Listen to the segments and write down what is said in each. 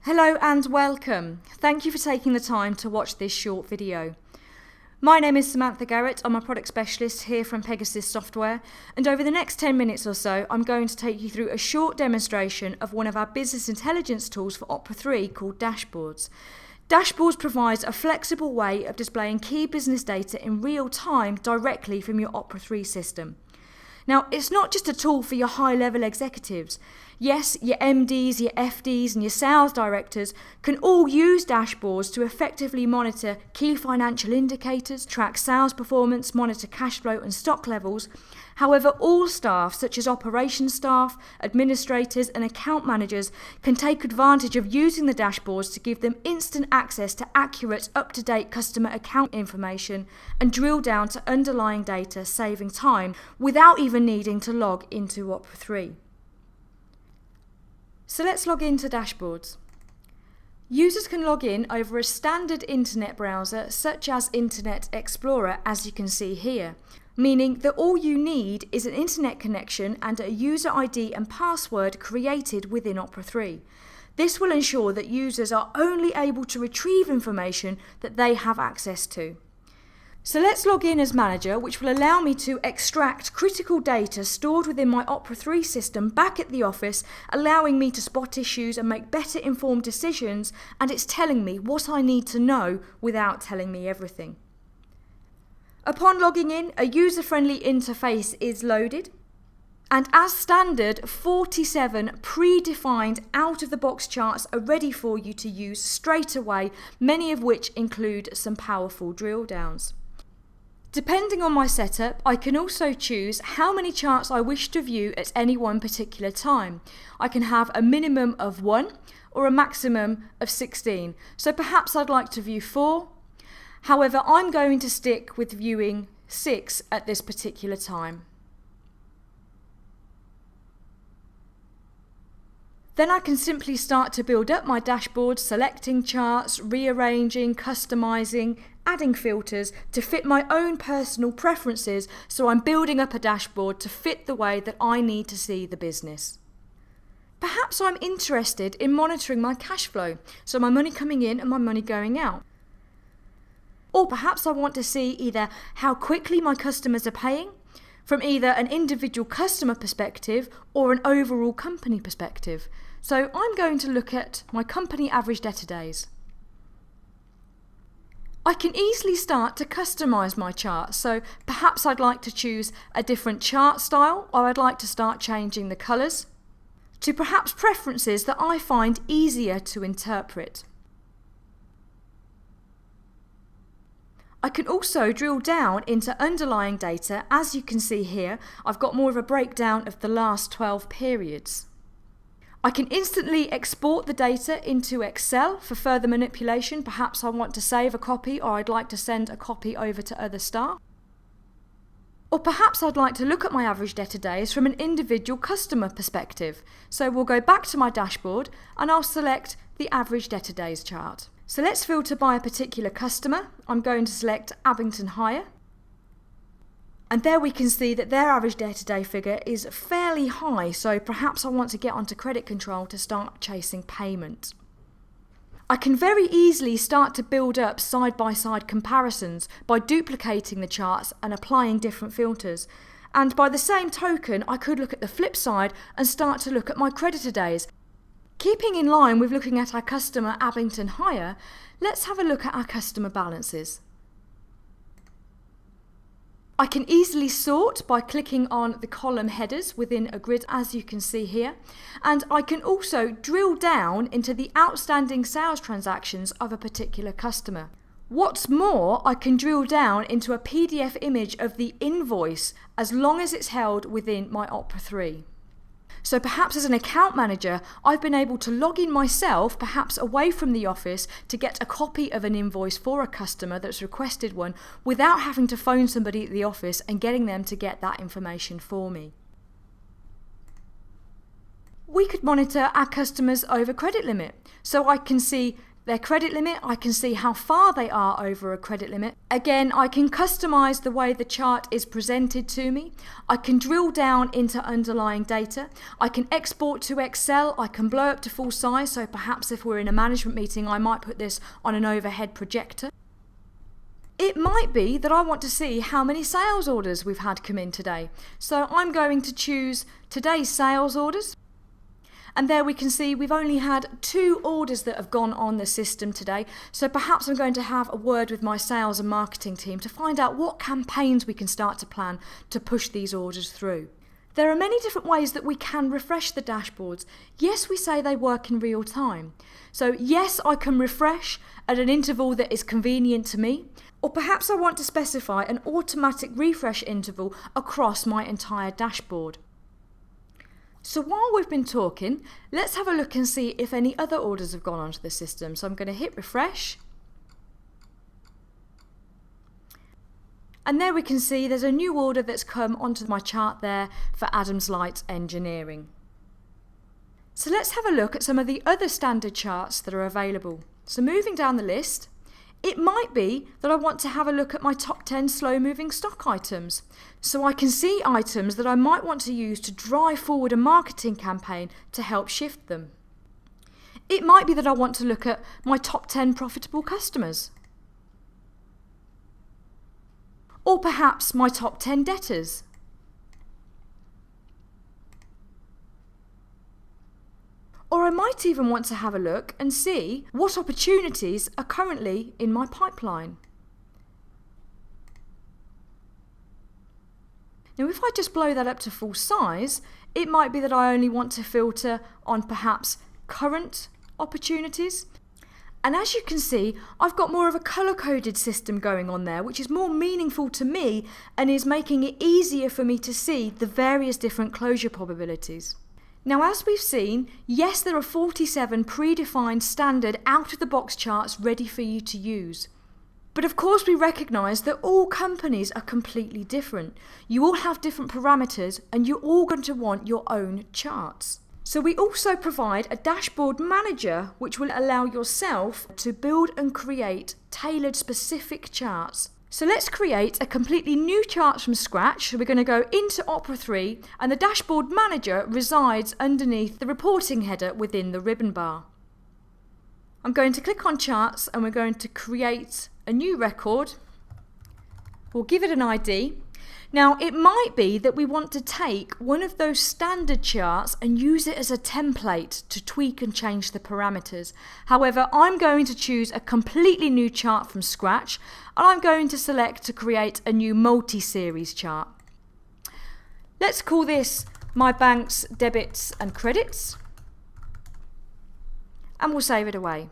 Hello and welcome. Thank you for taking the time to watch this short video. My name is Samantha Garrett. I'm a product specialist here from Pegasus Software, and over the next 10 minutes or so I'm going to take you through a short demonstration of one of our business intelligence tools for Opera 3 called Dashboards. Dashboards provides a flexible way of displaying key business data in real time directly from your Opera 3 system. Now, it's not just a tool for your high-level executives. Yes, your MDs, your FDs and your sales directors can all use dashboards to effectively monitor key financial indicators, track sales performance, monitor cash flow and stock levels. However, all staff, such as operations staff, administrators and account managers, can take advantage of using the dashboards to give them instant access to accurate, up-to-date customer account information and drill down to underlying data, saving time without even needing to log into Opera 3. So let's log into Dashboards. Users can log in over a standard internet browser such as Internet Explorer, as you can see here, meaning that all you need is an internet connection and a user ID and password created within Opera 3. This will ensure that users are only able to retrieve information that they have access to. So let's log in as manager, which will allow me to extract critical data stored within my Opera 3 system back at the office, allowing me to spot issues and make better informed decisions, and it's telling me what I need to know without telling me everything. Upon logging in, a user-friendly interface is loaded, and as standard, 47 predefined out-of-the-box charts are ready for you to use straight away, many of which include some powerful drill downs. Depending on my setup, I can also choose how many charts I wish to view at any one particular time. I can have a minimum of 1 or a maximum of 16. So perhaps I'd like to view 4. However, I'm going to stick with viewing 6 at this particular time. Then I can simply start to build up my dashboard, selecting charts, rearranging, customizing, adding filters to fit my own personal preferences, so I'm building up a dashboard to fit the way that I need to see the business. Perhaps I'm interested in monitoring my cash flow, so my money coming in and my money going out. Or perhaps I want to see either how quickly my customers are paying, from either an individual customer perspective or an overall company perspective. So I'm going to look at my company average debtor days. I can easily start to customize my chart, so perhaps I'd like to choose a different chart style, or I'd like to start changing the colors to perhaps preferences that I find easier to interpret. I can also drill down into underlying data. As you can see here, I've got more of a breakdown of the last 12 periods. I can instantly export the data into Excel for further manipulation. Perhaps I want to save a copy, or I'd like to send a copy over to other staff. Or perhaps I'd like to look at my average debtor days from an individual customer perspective. So we'll go back to my dashboard and I'll select the average debtor days chart. So let's filter by a particular customer. I'm going to select Abington Hire. And there we can see that their average debtor day figure is fairly high, so perhaps I want to get onto credit control to start chasing payment. I can very easily start to build up side-by-side comparisons by duplicating the charts and applying different filters. And by the same token, I could look at the flip side and start to look at my creditor days. Keeping in line with looking at our customer Abington Hire, let's have a look at our customer balances. I can easily sort by clicking on the column headers within a grid, as you can see here, and I can also drill down into the outstanding sales transactions of a particular customer. What's more, I can drill down into a PDF image of the invoice as long as it's held within my Opera 3. So perhaps as an account manager, I've been able to log in myself, perhaps away from the office, to get a copy of an invoice for a customer that's requested one without having to phone somebody at the office and getting them to get that information for me. We could monitor our customers over credit limit. So I can see their credit limit, I can see how far they are over a credit limit. Again, I can customize the way the chart is presented to me. I can drill down into underlying data. I can export to Excel. I can blow up to full size. So perhaps if we're in a management meeting, I might put this on an overhead projector. It might be that I want to see how many sales orders we've had come in today. So I'm going to choose today's sales orders. And there we can see we've only had 2 orders that have gone on the system today. So perhaps I'm going to have a word with my sales and marketing team to find out what campaigns we can start to plan to push these orders through. There are many different ways that we can refresh the dashboards. Yes, we say they work in real time. So yes, I can refresh at an interval that is convenient to me. Or perhaps I want to specify an automatic refresh interval across my entire dashboard. So while we've been talking, let's have a look and see if any other orders have gone onto the system. So I'm going to hit refresh. And there we can see there's a new order that's come onto my chart there for Adams Light Engineering. So let's have a look at some of the other standard charts that are available. So moving down the list, it might be that I want to have a look at my top 10 slow-moving stock items. So I can see items that I might want to use to drive forward a marketing campaign to help shift them. It might be that I want to look at my top 10 profitable customers. Or perhaps my top 10 debtors. Or I might even want to have a look and see what opportunities are currently in my pipeline. Now if I just blow that up to full size, it might be that I only want to filter on perhaps current opportunities. And as you can see, I've got more of a colour-coded system going on there, which is more meaningful to me and is making it easier for me to see the various different closure probabilities. Now as we've seen, yes, there are 47 predefined standard out-of-the-box charts ready for you to use. But of course we recognise that all companies are completely different. You all have different parameters and you're all going to want your own charts. So we also provide a dashboard manager which will allow yourself to build and create tailored specific charts. So let's create a completely new chart from scratch. So we're going to go into Opera 3 and the dashboard manager resides underneath the reporting header within the ribbon bar. I'm going to click on charts and we're going to create a new record. We'll give it an ID. Now it might be that we want to take one of those standard charts and use it as a template to tweak and change the parameters. However, I'm going to choose a completely new chart from scratch and I'm going to select to create a new multi-series chart. Let's call this My Bank's Debits and Credits and we'll save it away.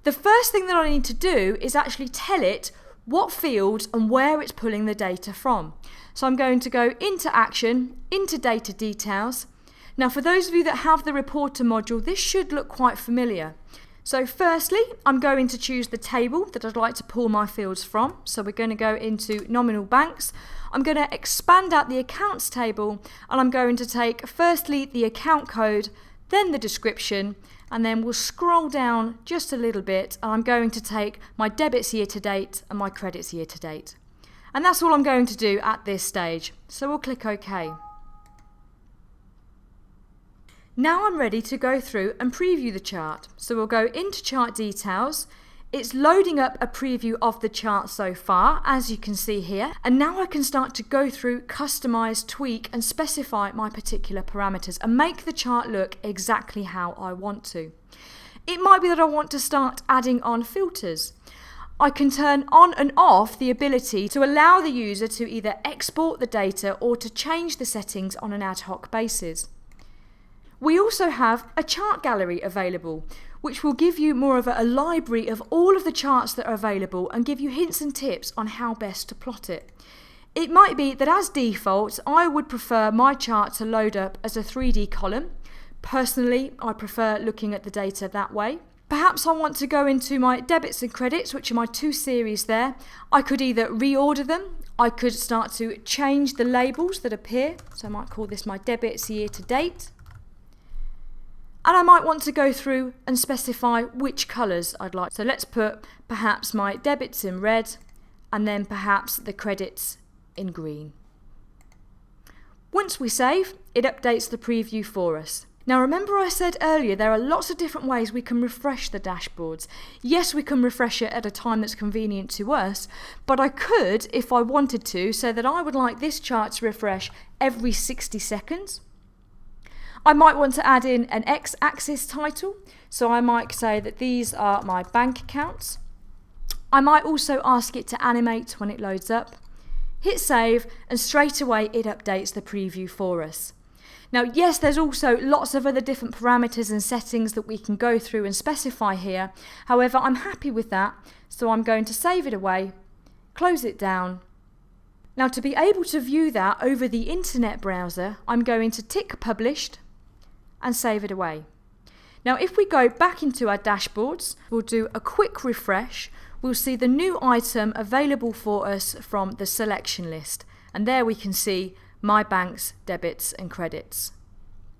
The first thing that I need to do is actually tell it what fields and where it's pulling the data from. So I'm going to go into Action, into Data Details. Now for those of you that have the Reporter module, this should look quite familiar. So firstly, I'm going to choose the table that I'd like to pull my fields from. So we're going to go into Nominal Banks. I'm going to expand out the Accounts table and I'm going to take firstly the account code, then the description, and then we'll scroll down just a little bit and I'm going to take my debits year to date and my credits year to date. And that's all I'm going to do at this stage. So we'll click OK. Now I'm ready to go through and preview the chart. So we'll go into Chart Details. It's loading up a preview of the chart so far, as you can see here. And now I can start to go through, customize, tweak and specify my particular parameters and make the chart look exactly how I want to. It might be that I want to start adding on filters. I can turn on and off the ability to allow the user to either export the data or to change the settings on an ad hoc basis. We also have a chart gallery available, which will give you more of a library of all of the charts that are available and give you hints and tips on how best to plot it. It might be that as default, I would prefer my chart to load up as a 3D column. Personally, I prefer looking at the data that way. Perhaps I want to go into my debits and credits, which are my 2 series there. I could either reorder them, I could start to change the labels that appear. So I might call this my debits year to date. And I might want to go through and specify which colours I'd like. So let's put perhaps my debits in red and then perhaps the credits in green. Once we save, it updates the preview for us. Now remember I said earlier there are lots of different ways we can refresh the dashboards. Yes, we can refresh it at a time that's convenient to us, but I could, if I wanted to, say that I would like this chart to refresh every 60 seconds. I might want to add in an X-axis title, so I might say that these are my bank accounts. I might also ask it to animate when it loads up. Hit save, and straight away it updates the preview for us. Now yes, there's also lots of other different parameters and settings that we can go through and specify here. However, I'm happy with that, so I'm going to save it away, close it down. Now to be able to view that over the internet browser, I'm going to tick published and save it away. Now if we go back into our dashboards, we'll do a quick refresh, we'll see the new item available for us from the selection list, and there we can see my bank's debits and credits.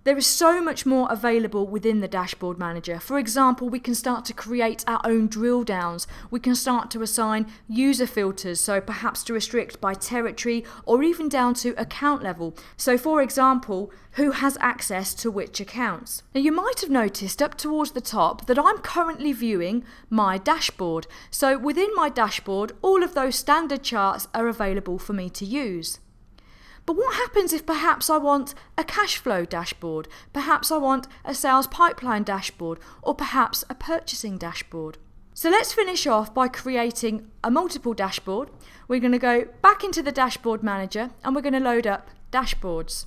There is so much more available within the dashboard manager. For example, we can start to create our own drill downs. We can start to assign user filters, so perhaps to restrict by territory or even down to account level. So for example, who has access to which accounts. Now you might have noticed up towards the top that I'm currently viewing my dashboard. So within my dashboard, all of those standard charts are available for me to use. But what happens if perhaps I want a cash flow dashboard, perhaps I want a sales pipeline dashboard, or perhaps a purchasing dashboard? So let's finish off by creating a multiple dashboard. We're going to go back into the dashboard manager and we're going to load up dashboards.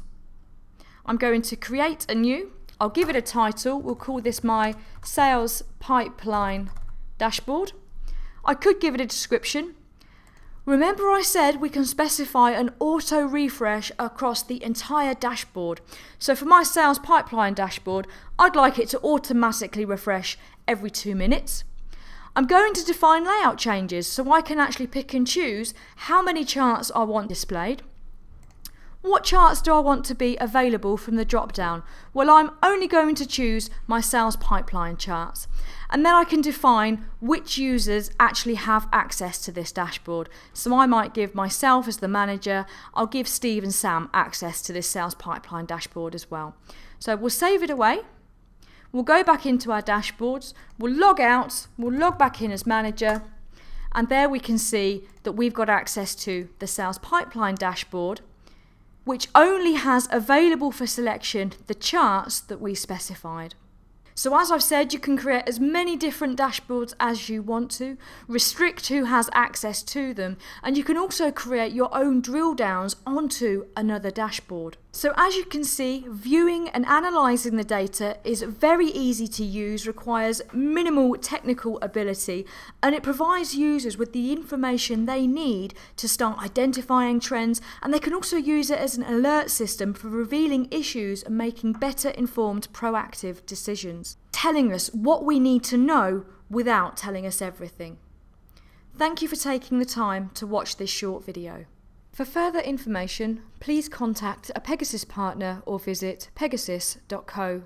I'm going to create a new, I'll give it a title, we'll call this my sales pipeline dashboard. I could give it a description. Remember I said we can specify an auto refresh across the entire dashboard. So for my sales pipeline dashboard, I'd like it to automatically refresh every 2 minutes. I'm going to define layout changes so I can actually pick and choose how many charts I want displayed. What charts do I want to be available from the drop down? Well, I'm only going to choose my sales pipeline charts. And then I can define which users actually have access to this dashboard. So I might give myself as the manager, I'll give Steve and Sam access to this sales pipeline dashboard as well. So we'll save it away. We'll go back into our dashboards. We'll log out. We'll log back in as manager. And there we can see that we've got access to the sales pipeline dashboard, which only has available for selection the charts that we specified. So as I've said, you can create as many different dashboards as you want to, restrict who has access to them, and you can also create your own drill downs onto another dashboard. So as you can see, viewing and analysing the data is very easy to use, requires minimal technical ability, and it provides users with the information they need to start identifying trends, and they can also use it as an alert system for revealing issues and making better informed proactive decisions, telling us what we need to know without telling us everything. Thank you for taking the time to watch this short video. For further information, please contact a Pegasus partner or visit pegasus.co.uk.